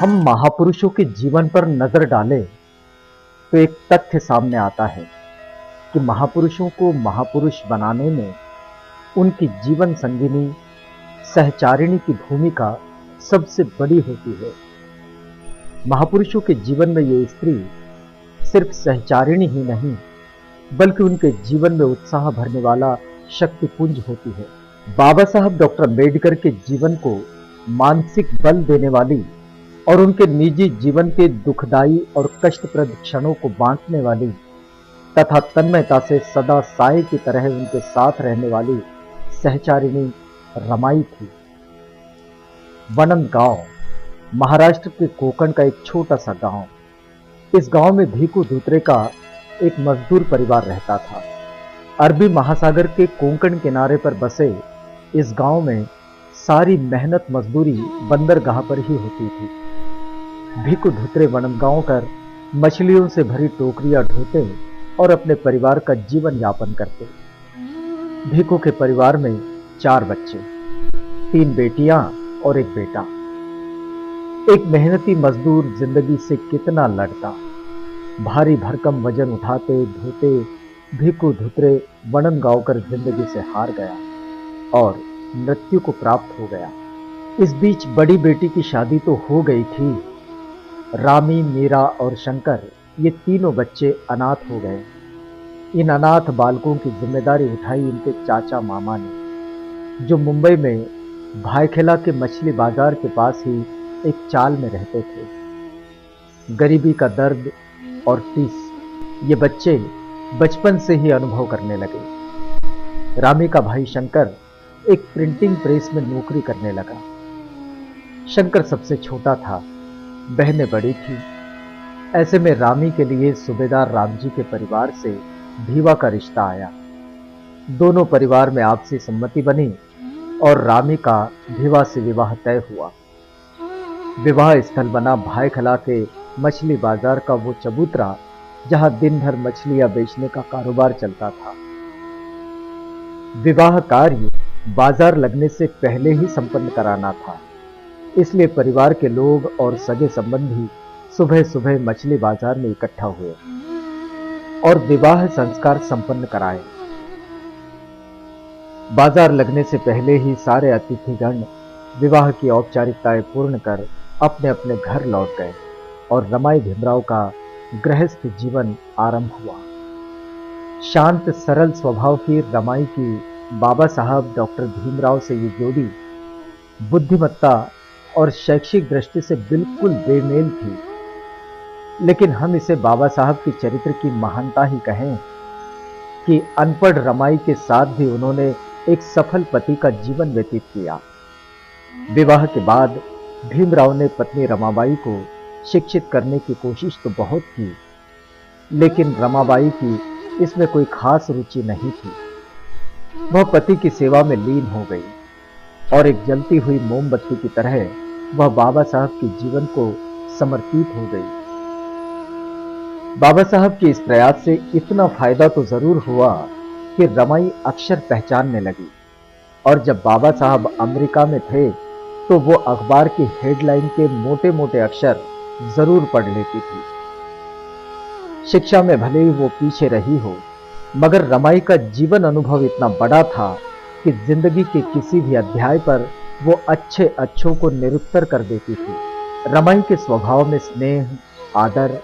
हम महापुरुषों के जीवन पर नजर डालें तो एक तथ्य सामने आता है कि महापुरुषों को महापुरुष बनाने में उनकी जीवन संगिनी सहचारिणी की भूमिका सबसे बड़ी होती है। महापुरुषों के जीवन में ये स्त्री सिर्फ सहचारिणी ही नहीं बल्कि उनके जीवन में उत्साह भरने वाला शक्तिपुंज होती है। बाबा साहब डॉक्टर अम्बेडकर के जीवन को मानसिक बल देने वाली और उनके निजी जीवन के दुखदाई और कष्टप्रद क्षणों को बांटने वाली तथा तन्मयता से सदा साए की तरह उनके साथ रहने वाली सहचारिणी रमाई थी। वनम गांव महाराष्ट्र के कोकण का एक छोटा सा गांव। इस गांव में भीखू धूतरे का एक मजदूर परिवार रहता था। अरबी महासागर के कोंकण किनारे पर बसे इस गांव में सारी मेहनत मजदूरी बंदरगाह पर ही होती थी। भीखू धूतरे वनम गांव कर मछलियों से भरी टोकरियां ढोते और अपने परिवार का जीवन यापन करते। भीखू के परिवार में 4 बच्चे, 3 बेटियां और 1 बेटा। एक मेहनती मजदूर जिंदगी से कितना लड़ता। भारी भरकम वजन उठाते ढोते भीखू धूतरे वनम गांव कर जिंदगी से हार गया और मृत्यु को प्राप्त हो गया। इस बीच बड़ी बेटी की शादी तो हो गई थी। रामी, मीरा और शंकर ये तीनों बच्चे अनाथ हो गए। इन अनाथ बालकों की जिम्मेदारी उठाई इनके चाचा मामा ने, जो मुंबई में भायखला के मछली बाजार के पास ही एक चाल में रहते थे। गरीबी का दर्द और टीस ये बच्चे बचपन से ही अनुभव करने लगे। रामी का भाई शंकर एक प्रिंटिंग प्रेस में नौकरी करने लगा। शंकर सबसे छोटा था, बहनें बड़ी थी। ऐसे में रामी के लिए सूबेदार रामजी के परिवार से भीवा का रिश्ता आया। दोनों परिवार में आपसी सम्मति बनी और रामी का भीवा से विवाह तय हुआ। विवाह स्थल बना भायखला के मछली बाजार का वो चबूतरा जहां दिन भर मछलियां बेचने का कारोबार चलता था। विवाह कार्य बाजार लगने से पहले ही संपन्न कराना था, इसलिए परिवार के लोग और सगे संबंधी सुबह सुबह मछली बाजार में इकट्ठा हुए और विवाह संस्कार संपन्न कराए। बाजार लगने से पहले ही सारे अतिथिगण विवाह की औपचारिकताएं पूर्ण कर अपने अपने घर लौट गए और रमाई भीमराव का गृहस्थ जीवन आरंभ हुआ। शांत सरल स्वभाव की रमाई की बाबा साहब डॉक्टर भीमराव से ये जोड़ी बुद्धिमत्ता और शैक्षिक दृष्टि से बिल्कुल बेमेल थी, लेकिन हम इसे बाबा साहब के चरित्र की महानता ही कहें कि अनपढ़ रमाई के साथ भी उन्होंने एक सफल पति का जीवन व्यतीत किया। विवाह के बाद भीमराव ने पत्नी रमाबाई को शिक्षित करने की कोशिश तो बहुत की, लेकिन रमाबाई की इसमें कोई खास रुचि नहीं थी। वह पति की सेवा में लीन हो गई और एक जलती हुई मोमबत्ती की तरह वह बाबा साहब के जीवन को समर्पित हो गई। बाबा साहब के इस प्रयास से इतना फायदा तो जरूर हुआ कि रमाई अक्षर पहचानने लगी और जब बाबा साहब अमेरिका में थे तो वो अखबार की हेडलाइन के मोटे मोटे अक्षर जरूर पढ़ लेती थी। शिक्षा में भले ही वो पीछे रही हो, मगर रमाई का जीवन अनुभव इतना बड़ा था कि जिंदगी के किसी भी अध्याय पर वो अच्छे अच्छों को निरुत्तर कर देती थी। रमाई के स्वभाव में स्नेह, आदर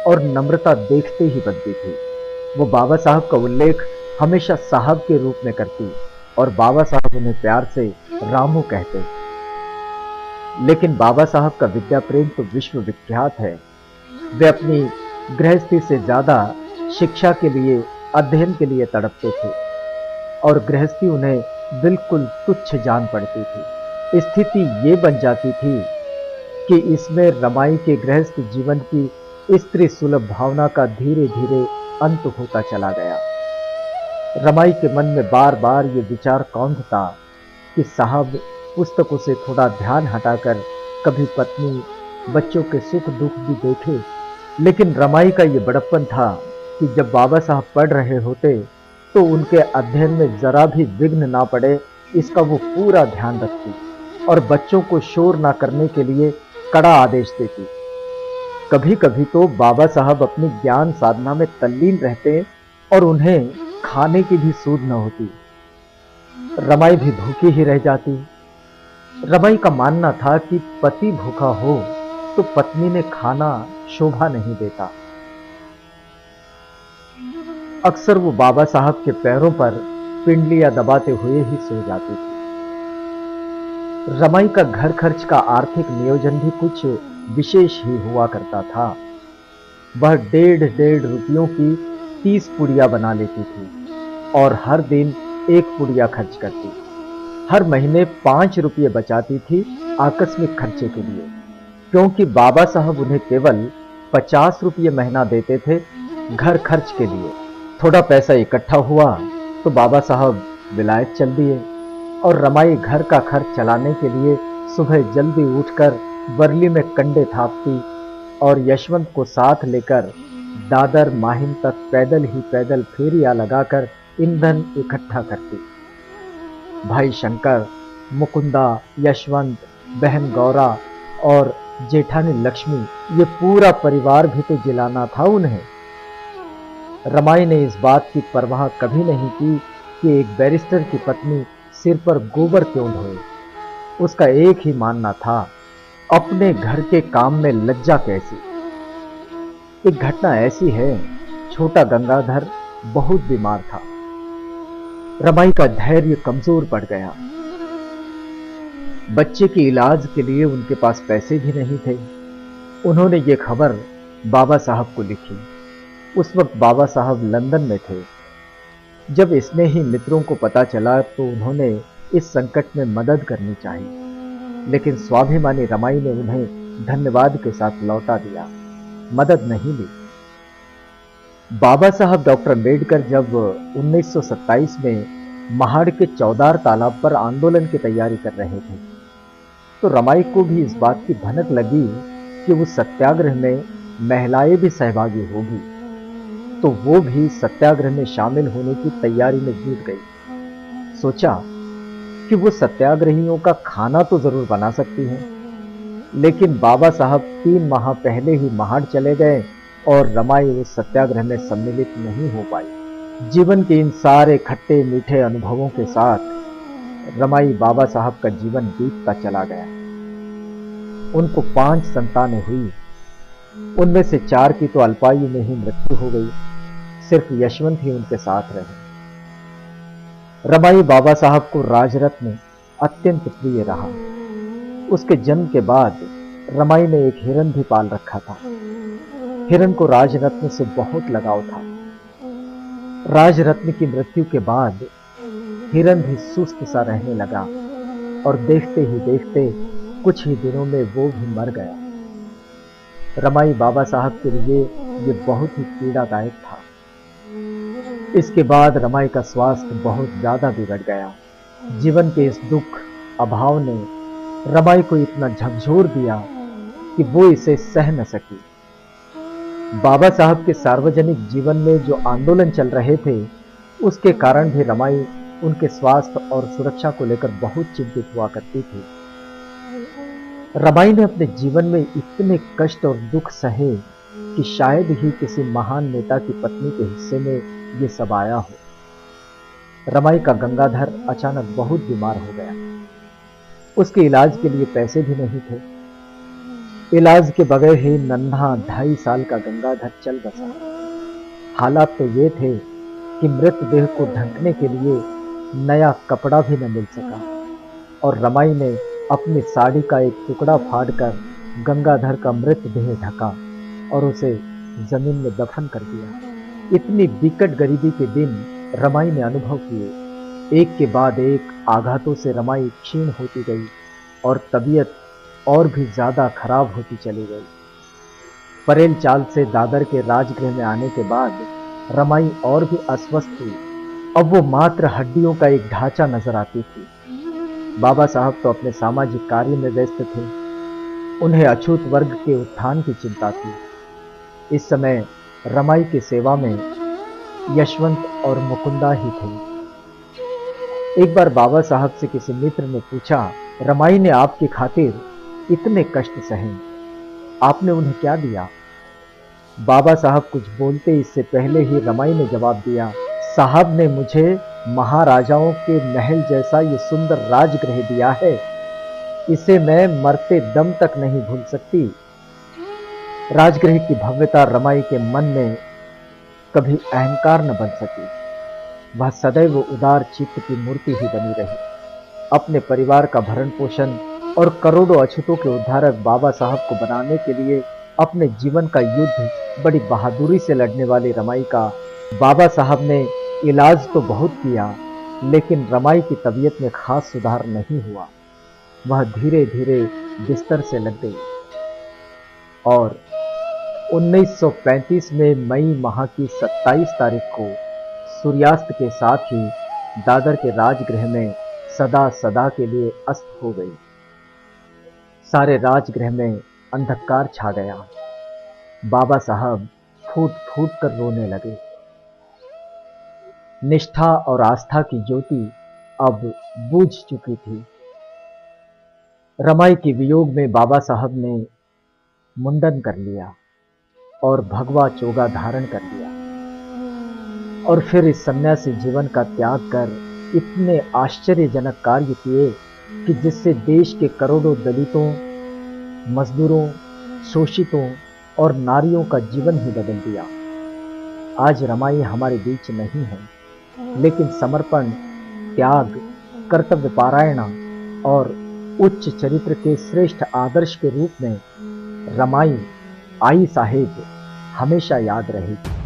और नम्रता देखते ही बनती थी। वो बाबा साहब का उल्लेख हमेशा साहब के रूप में करती और बाबा साहब उन्हें प्यार से रामू कहते। लेकिन बाबा साहब का विद्या प्रेम तो विश्व विख्यात है। वे अपनी गृहस्थी से ज्यादा शिक्षा के लिए, अध्ययन के लिए तड़पते थे और गृहस्थी उन्हें बिल्कुल तुच्छ जान पड़ती थी। स्थिति ये बन जाती थी कि इसमें रमाई के गृहस्थ जीवन की स्त्री सुलभ भावना का धीरे धीरे अंत होता चला गया। रमाई के मन में बार बार ये विचार कौंधता कि साहब पुस्तकों से थोड़ा ध्यान हटाकर कभी पत्नी, बच्चों के सुख दुख भी देखे। लेकिन रमाई का ये बड़प्पन था कि जब बाबा साहब पढ़ रहे होते तो उनके अध्ययन में जरा भी विघ्न ना पड़े, इसका वो पूरा ध्यान रखती। और बच्चों को शोर ना करने के लिए कड़ा आदेश देती। कभी कभी तो बाबा साहब अपनी ज्ञान साधना में तल्लीन रहते और उन्हें खाने की भी सूझ न होती। रमाई भी भूखी ही रह जाती। रमाई का मानना था कि पति भूखा हो तो पत्नी ने खाना शोभा नहीं देता। अक्सर वो बाबा साहब के पैरों पर पिंडलियां दबाते हुए ही सो जाती थी। रमाई का घर खर्च का आर्थिक नियोजन भी कुछ विशेष ही हुआ करता था। वह डेढ़ डेढ़ रुपयों की 30 पुड़िया बना लेती थी और हर दिन 1 पुड़िया खर्च करती। हर महीने 5 रुपये बचाती थी आकस्मिक खर्चे के लिए, क्योंकि बाबा साहब उन्हें केवल 50 रुपये महीना देते थे घर खर्च के लिए। थोड़ा पैसा इकट्ठा हुआ तो बाबा साहब विलायत चल दिए और रमाई घर का खर्च चलाने के लिए सुबह जल्दी उठकर वर्ली में कंडे थापती और यशवंत को साथ लेकर दादर माहिम तक पैदल फेरियां लगाकर ईंधन इकट्ठा करती। भाई शंकर, मुकुंदा, यशवंत, बहन गौरा और जेठानी लक्ष्मी, ये पूरा परिवार भी तो जिलाना था उन्हें। रमाई ने इस बात की परवाह कभी नहीं की कि एक बैरिस्टर की पत्नी सिर पर गोबर क्यों ढोए। उसका एक ही मानना था, अपने घर के काम में लज्जा कैसी। एक घटना ऐसी है, छोटा गंगाधर बहुत बीमार था। रमाई का धैर्य कमजोर पड़ गया। बच्चे के इलाज के लिए उनके पास पैसे भी नहीं थे। उन्होंने ये खबर बाबा साहब को लिखी। उस वक्त बाबा साहब लंदन में थे। जब इसने ही मित्रों को पता चला तो उन्होंने इस संकट में मदद करनी चाहिए, लेकिन स्वाभिमानी रमाई ने उन्हें धन्यवाद के साथ लौटा दिया, मदद नहीं ली। बाबा साहब डॉक्टर अम्बेडकर जब 1927 में महाड़ के चौदार तालाब पर आंदोलन की तैयारी कर रहे थे, तो रमाई को भी इस बात की भनक लगी कि उस सत्याग्रह में महिलाएं भी सहभागी होगी, तो वो भी सत्याग्रह में शामिल होने की तैयारी में जुट गई। सोचा कि वो सत्याग्रहियों का खाना तो जरूर बना सकती हैं, लेकिन बाबा साहब 3 माह पहले ही महाड़ चले गए और रमाई उस सत्याग्रह में सम्मिलित नहीं हो पाई। जीवन के इन सारे खट्टे मीठे अनुभवों के साथ रमाई बाबा साहब का जीवन बीतता चला गया। उनको 5 संतानें हुई। उनमें से 4 की तो अल्पायु में ही मृत्यु हो गई। सिर्फ यशवंत ही उनके साथ रहे। रमाई बाबा साहब को राजरत्न अत्यंत प्रिय रहा। उसके जन्म के बाद रमाई ने एक हिरन भी पाल रखा था। हिरन को राजरत्न से बहुत लगाव था। राजरत्न की मृत्यु के बाद हिरन भी सुस्त सा रहने लगा और देखते ही देखते कुछ ही दिनों में वो भी मर गया। रमाई बाबा साहब के लिए ये बहुत ही पीड़ादायक था। इसके बाद रमाई का स्वास्थ्य बहुत ज्यादा बिगड़ गया। जीवन के इस दुख अभाव ने रमाई को इतना झकझोर दिया कि वो इसे सह न सकी। बाबा साहब के सार्वजनिक जीवन में जो आंदोलन चल रहे थे, उसके कारण भी रमाई उनके स्वास्थ्य और सुरक्षा को लेकर बहुत चिंतित हुआ करती थी। रमाई ने अपने जीवन में इतने कष्ट और दुख सहे कि शायद ही किसी महान नेता की पत्नी के हिस्से में ये सब आया हो। रमाई का गंगाधर अचानक बहुत बीमार हो गया। उसके इलाज के लिए पैसे भी नहीं थे। इलाज के बगैर ही नन्हा 2.5 साल का गंगाधर चल बसा। हालात तो ये थे कि मृतदेह को ढकने के लिए नया कपड़ा भी न मिल सका और रमाई ने अपनी साड़ी का एक टुकड़ा फाड़कर गंगाधर का मृतदेह ढका और उसे जमीन में दफन कर दिया। इतनी विकट गरीबी के दिन रमाई ने अनुभव किए। एक के बाद एक आघातों से रमाई क्षीण होती गई और तबीयत और भी ज्यादा खराब होती चली गई। परेल चाल से दादर के राजगृह में आने के बाद रमाई और भी अस्वस्थ हुई। अब वो मात्र हड्डियों का एक ढांचा नजर आती थी। बाबा साहब तो अपने सामाजिक कार्य में व्यस्त थे। उन्हें अछूत वर्ग के उत्थान की चिंता थी। इस समय रमाई की सेवा में यशवंत और मुकुंदा ही थे। एक बार बाबा साहब से किसी मित्र ने पूछा रमाई ने आपकी खातिर इतने कष्ट सहे, आपने उन्हें क्या दिया? बाबा साहब कुछ बोलते इससे पहले ही रमाई ने जवाब दिया, साहब ने मुझे महाराजाओं के महल जैसा ये सुंदर राजगृह दिया है, इसे मैं मरते दम तक नहीं भूल सकती। राजगृह की भव्यता रमाई के मन में कभी अहंकार न बन सकी। वह सदैव उदार चित्त की मूर्ति ही बनी रही। अपने परिवार का भरण पोषण और करोड़ों अछूतों के उद्धारक बाबा साहब को बनाने के लिए अपने जीवन का युद्ध बड़ी बहादुरी से लड़ने वाली रमाई का बाबा साहब ने इलाज तो बहुत किया, लेकिन रमाई की तबीयत में खास सुधार नहीं हुआ। वह धीरे धीरे बिस्तर से लग गई और 1935 में मई माह की 27 तारीख को सूर्यास्त के साथ ही दादर के राजगृह में सदा सदा के लिए अस्त हो गई। सारे राजगृह में अंधकार छा गया। बाबा साहब फूट फूट कर रोने लगे। निष्ठा और आस्था की ज्योति अब बुझ चुकी थी। रमाई के वियोग में बाबा साहब ने मुंडन कर लिया और भगवा चोगा धारण कर लिया और फिर इस सन्यासी जीवन का त्याग कर इतने आश्चर्यजनक कार्य किए कि जिससे देश के करोड़ों दलितों, मजदूरों, शोषितों और नारियों का जीवन ही बदल दिया। आज रमाई हमारे बीच नहीं है, लेकिन समर्पण, त्याग, कर्तव्यपारायण और उच्च चरित्र के श्रेष्ठ आदर्श के रूप में रमाई आई साहेब हमेशा याद रहेगी।